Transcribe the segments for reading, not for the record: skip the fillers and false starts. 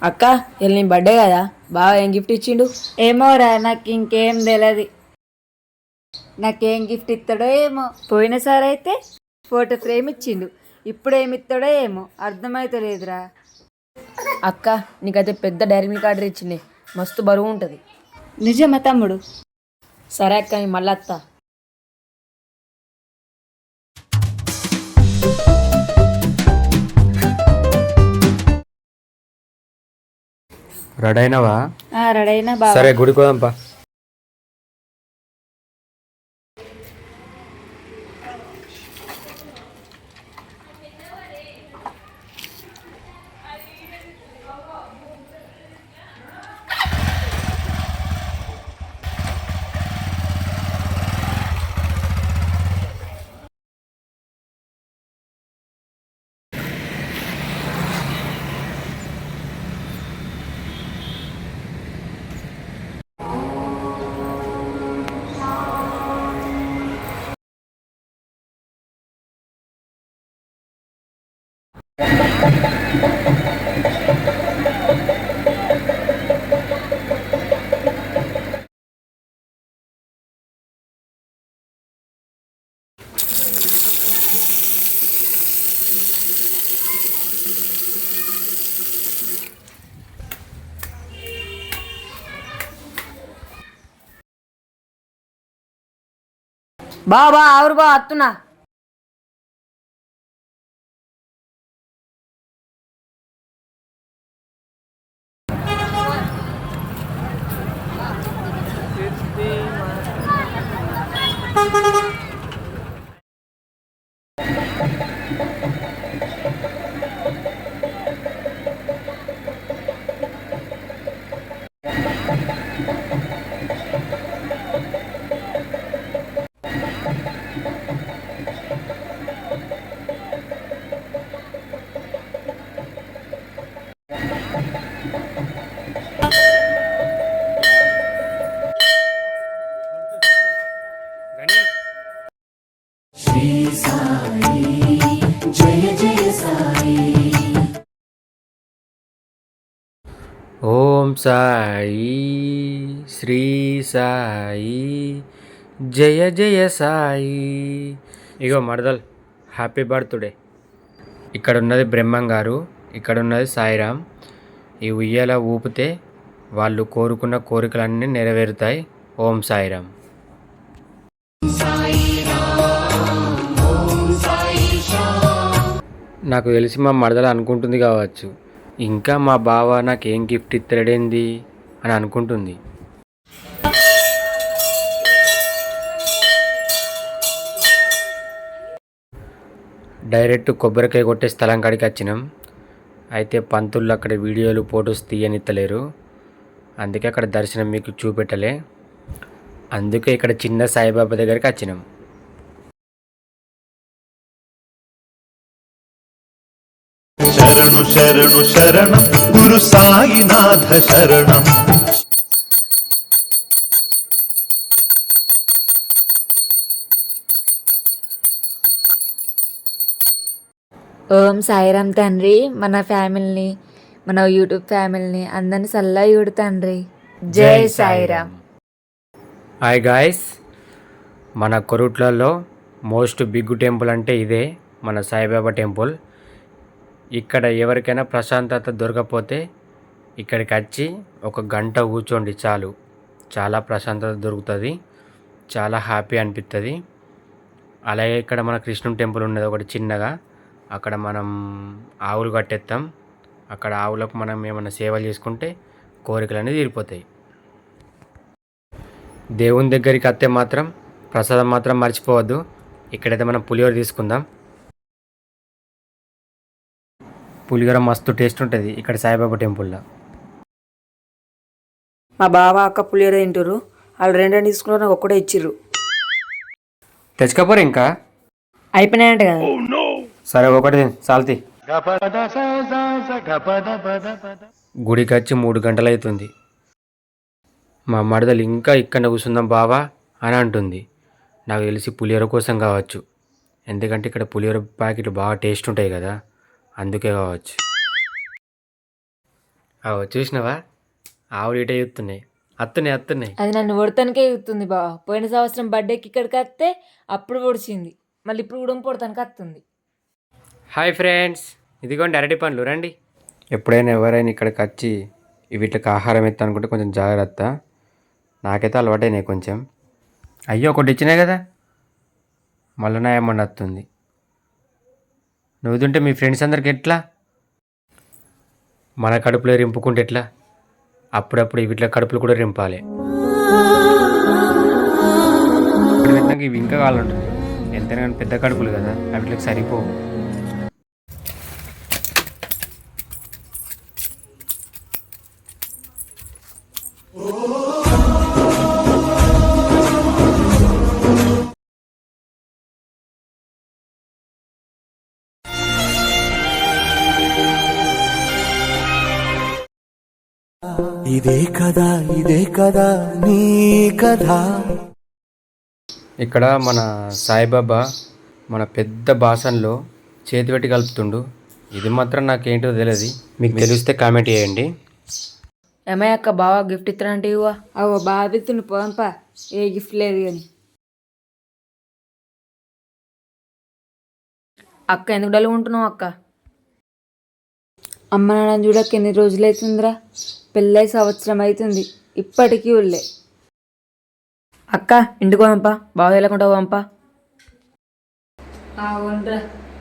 అక్క వెళ్ళి నీ బర్త్డే కదా బాగా ఏం గిఫ్ట్ ఇచ్చిండు? ఏమోరా, నాకు ఇంకేం తెలియదు. నాకేం గిఫ్ట్ ఇస్తాడో ఏమో. పోయినసారి అయితే ఫోటో ఫ్రేమ్ ఇచ్చిండు, ఇప్పుడు ఏమి ఇస్తాడో ఏమో అర్థమైతలేదురా. అక్క నీకైతే పెద్ద డైరీ మిల్క్ ఆర్డర్ ఇచ్చిండే, మస్తు బరువు ఉంటుంది. నిజమా తమ్ముడు? సరే అక్క నేను మళ్ళీ అత్తా. రెడీ అయినావా? రెడీ అయినా బాబా. సరే గుడికి పోదాంపా. బాబా ఆవురు బా అత్తున్నా. ఓం సాయి శ్రీ సాయి జయ జయ సాయి. ఇగో మరదల్, హ్యాపీ బర్త్డే. ఇక్కడ ఉన్నది బ్రహ్మం గారు, ఇక్కడ ఉన్నది సాయిరామ్. ఈ ఉయ్యాల ఊపితే వాళ్ళు కోరుకున్న కోరికలన్నీ నెరవేరుతాయి. ఓం సాయిరామ్. నాకు తెలిసి మా మరదలు అనుకుంటుంది కావచ్చు, ఇంకా మా బావ నాకేం గిఫ్ట్ ఇస్తాడేంది అని అనుకుంటుంది. డైరెక్ట్ కొబ్బరికాయ కొట్టే స్థలం కాడికి వచ్చినాం. అయితే పంతులు అక్కడ వీడియోలు ఫొటోస్ తీయనిత్తలేరు, అందుకే అక్కడ దర్శనం మీకు చూపెట్టలే. అందుకే ఇక్కడ చిన్న సాయిబాబా దగ్గరికి వచ్చినాం. శరణు శరణు శరణం గురు సాయినాథ శరణం. ఓం సాయిరామ్ తండ్రి, మన ఫ్యామిలీని, మన యూట్యూబ్ ఫ్యామిలీని అందరిని సల్లా చూడు తండ్రి. జై సాయిరామ్. హాయ్ గాయస్, మన కొరుట్లలో మోస్ట్ బిగ్ టెంపుల్ అంటే ఇదే మన సాయిబాబా టెంపుల్. ఇక్కడ ఎవరికైనా ప్రశాంతత దొరకకపోతే ఇక్కడికి వచ్చి ఒక గంట కూర్చోండి చాలు, చాలా ప్రశాంతత దొరుకుతుంది, చాలా హ్యాపీ అనిపిస్తుంది. అలాగే ఇక్కడ మన కృష్ణుని టెంపుల్ ఉన్నది ఒకటి చిన్నగా, అక్కడ మనం ఆవులు కట్టేస్తాం. అక్కడ ఆవులకు మనం ఏమైనా సేవలు చేసుకుంటే కోరికలన్నీ తీరిపోతాయి. దేవుని దగ్గరికి వస్తే మాత్రం ప్రసాదం మాత్రం మర్చిపోవద్దు. ఇక్కడైతే మనం పులిహోర తీసుకుందాం. పులిహోర మస్తు టేస్ట్ ఉంటుంది ఇక్కడ సాయిబాబా టెంపుల్లో. మా బావ అక్క పులిహోర తింటారు, వాళ్ళు రెండు తీసుకున్నారు, నాకు ఒక్కడే ఇచ్చిర్రు. తెచ్చుకోపోరు ఇంకా అయిపోయినాయంట కదా. సరే ఒకటి సాల్తీ. గుడికి వచ్చి 3 గంటలు అవుతుంది. మా మరదలు ఇంకా ఇక్కడ కూర్చుందాం బావా అని అంటుంది. నాకు తెలిసి పులిహోర కోసం కావచ్చు, ఎందుకంటే ఇక్కడ పులిహోర ప్యాకెట్లు బాగా టేస్ట్ ఉంటాయి కదా, అందుకే కావచ్చు. చూసినావా ఆవిడ ఇటే చెప్తున్నాయి అత్తున్నాయి అది నన్ను పొడతానికే ఇస్తుంది బావ. పోయిన సంవత్సరం బర్త్డేకి ఇక్కడికి వస్తే అప్పుడు పొడిచింది, మళ్ళీ ఇప్పుడు కూడా పొడతానికి వస్తుంది. హాయ్ ఫ్రెండ్స్, ఇదిగోండి అరటి పండ్లు రండి. ఎప్పుడైనా ఎవరైనా ఇక్కడికి వచ్చి వీటికి ఆహారం ఎత్తా అనుకుంటే కొంచెం జాగ్రత్త. నాకైతే అలవాటైనాయి కొంచెం. అయ్యో ఒకటి ఇచ్చినాయి కదా, మళ్ళీ నా ఏమన్నా వస్తుంది. నువ్వు తింటే మీ ఫ్రెండ్స్ అందరికి ఎట్లా? మన కడుపులో రింపుకుంటే ఎట్లా? అప్పుడప్పుడు వీటిలో కడుపులు కూడా రింపాలి. ఇవి ఇంకా కావాలంటుంది, ఎంతైనా కానీ పెద్ద కడుపులు కదా, వీటికి సరిపోవు. ఇదే కదా నీ కథ. ఇక్కడ మన సాయిబాబా మన పెద్ద బాసన్లో చేతి పెట్టి కలుపుతుండు. ఇది మాత్రం నాకేంటో తెలియదు, మీకు తెలిస్తే కామెంట్ చేయండి. ఏమయ్య అక్క బావ గిఫ్ట్ ఇస్తానంటే ఇవ్వ. అవో బాబిత్తుని పోంపా, ఏ గిఫ్ట్ లేదు కానీ. అక్క ఎందుకు డల్ ఉంటున్నావు అక్క? అమ్మ నాన్న చూడక ఎన్ని రోజులు అవుతుందిరా, పెళ్ళై సంవత్సరం అవుతుంది, ఇప్పటికీ ఉళ్ళే. అక్క ఇంటికి పంపా, బావ వెళ్ళకుండా పంపా. అవునరా,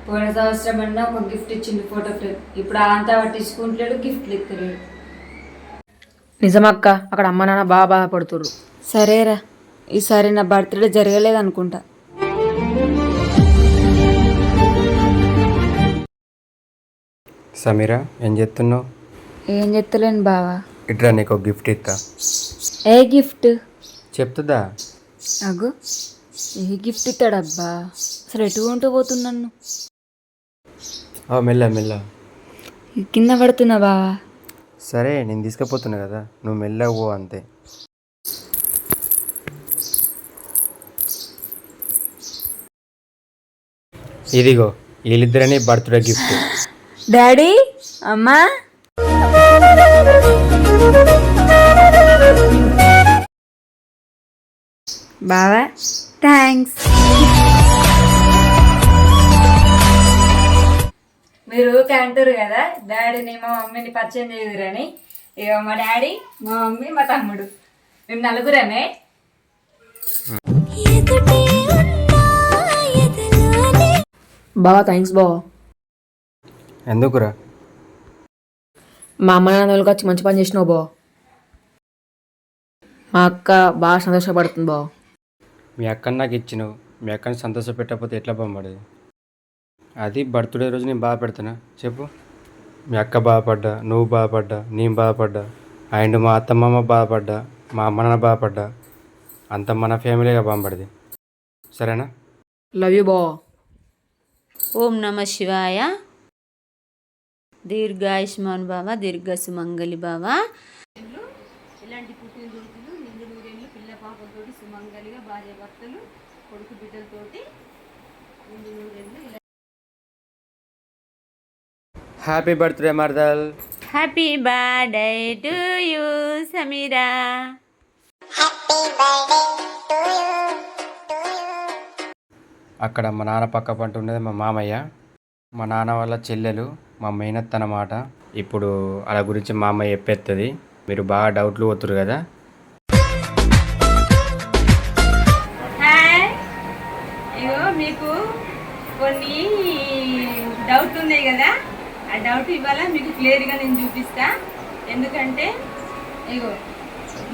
పోయిన సంవత్సరం అన్నా ఒక గిఫ్ట్ ఇచ్చిండు, ఫోటో ఫ్రేమ్. ఇప్పుడు అంతా పట్టించుకుంటలేడు, గిఫ్ట్లు ఇస్తలేడు. నిజమక్క, అక్కడ అమ్మ నాన్న బాగా బాధపడుతుర్రు. సరేరా, ఈసారి నా బర్త్డే జరగలేదు అనుకుంటా. సమీరా ఏం చెప్తున్నావు? ఏం చెప్తలేను బావా. ఇట్లా నీకు గిఫ్ట్ ఇస్తా. ఏ గిఫ్ట్ చెప్తుందా? అగు, ఏ గిఫ్ట్ ఇస్తాడబ్బా, అసలు ఎటు ఉంటూ పోతున్నాను. మెల్ల మెల్ల కింద పడుతున్నా బావా. సరే నేను తీసుకుపోతున్నా కదా, నువ్వు మెల్లగా పో అంతే. ఇదిగో వీళ్ళిద్దరని బర్త్డే గిఫ్ట్. డాడీ, అమ్మా, బావా థ్యాంక్స్. మీరు అంటారు కదా డాడీని మా మమ్మీని పరిచయం చేయదురని. ఇక మా డాడీ, మా మమ్మీ, మా తమ్ముడు, మేము నలుగురమే. బావా థ్యాంక్స్ బావ. ఎందుకురా? మా అమ్మ నాన్న వాళ్ళకి వచ్చి మంచి పని చేసినావు బావ. మా అక్క బాగా సంతోషపడుతుంది బావ. మీ అక్కని నాకు ఇచ్చినావు, మీ అక్కని సంతోష పెట్టకపోతే ఎట్లా పంపడేది? అది బర్త్డే రోజు నేను బాధ పెడతానా చెప్పు? మీ అక్క బాధపడ్డా, నువ్వు బాధపడ్డా, నేను బాధపడ్డా, అండ్ మా అత్తమ్మ బాధపడ్డా, మా అమ్మ నాన్న బాధపడ్డా, అంత మన ఫ్యామిలీగా పంపడది. సరేనా? లవ్ యూ బావ. ఓం నమ శివాయ. దీర్ఘాయుష్మాన్ బావ, దీర్ఘ సుమంగళి బావ. ఇలాంటి పుట్టినరోజులు నిండు నూరేళ్ళు పిల్ల పాపలతోటి సుమంగళిగా భార్య భర్తలు కొడుకు బిడ్డలతోటి నిండు నూరేళ్ళు. హ్యాపీ బర్త్డే మర్దల్. Happy birthday to you Sameera. అక్కడ మా నాన్న పక్క పంట ఉండేది మా మామయ్య, మా నాన్న వాళ్ళ చెల్లెలు, మా మేనత్త అన్నమాట. ఇప్పుడు అలా గురించి మా అమ్మాయి చెప్పేస్తుంది, మీరు బాగా డౌట్లు పోతురు కదా. హాయ్, ఇగో మీకు కొన్ని డౌట్లు ఉన్నాయి కదా, ఆ డౌట్ ఇవాళ మీకు క్లియర్గా నేను చూపిస్తా. ఎందుకంటే ఇగో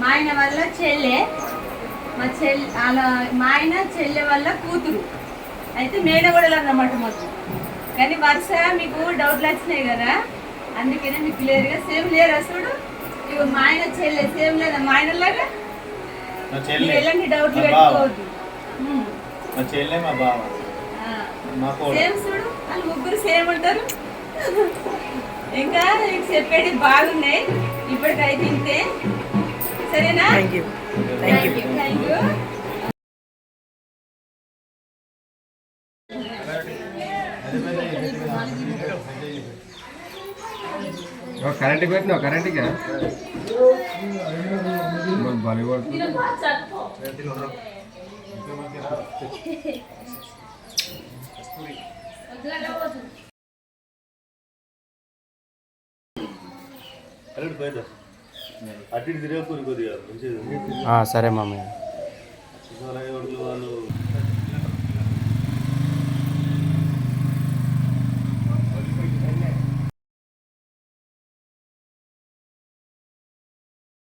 మా ఆయన వల్ల చెల్లె, మా ఆయన చెల్లె వల్ల కూతురు, అయితే మేనగోడలు అన్నమాట మొత్తం. కానీ వరుస మీకు డౌట్లు వచ్చినాయి కదా, అందుకనే మీకు క్లియర్గా సేమ్ లేరు అసలు. ఇగో మా ఆయన చెల్లె సేమ్ లేదా మా ఆయన లాగా, ఎలాంటి డౌట్లు పెట్టుకోవద్దు. సేమ్ చూడు, వాళ్ళు ముగ్గురు సేమ్ ఉంటారు. ఇంకా నీకు చెప్పేది బాగున్నాయి, ఇప్పటికైతే ఇంతే. సరేనా? Thank you. కరెంట్కి పెట్టినావు కరెంట్గా బలి సరే మామయ్య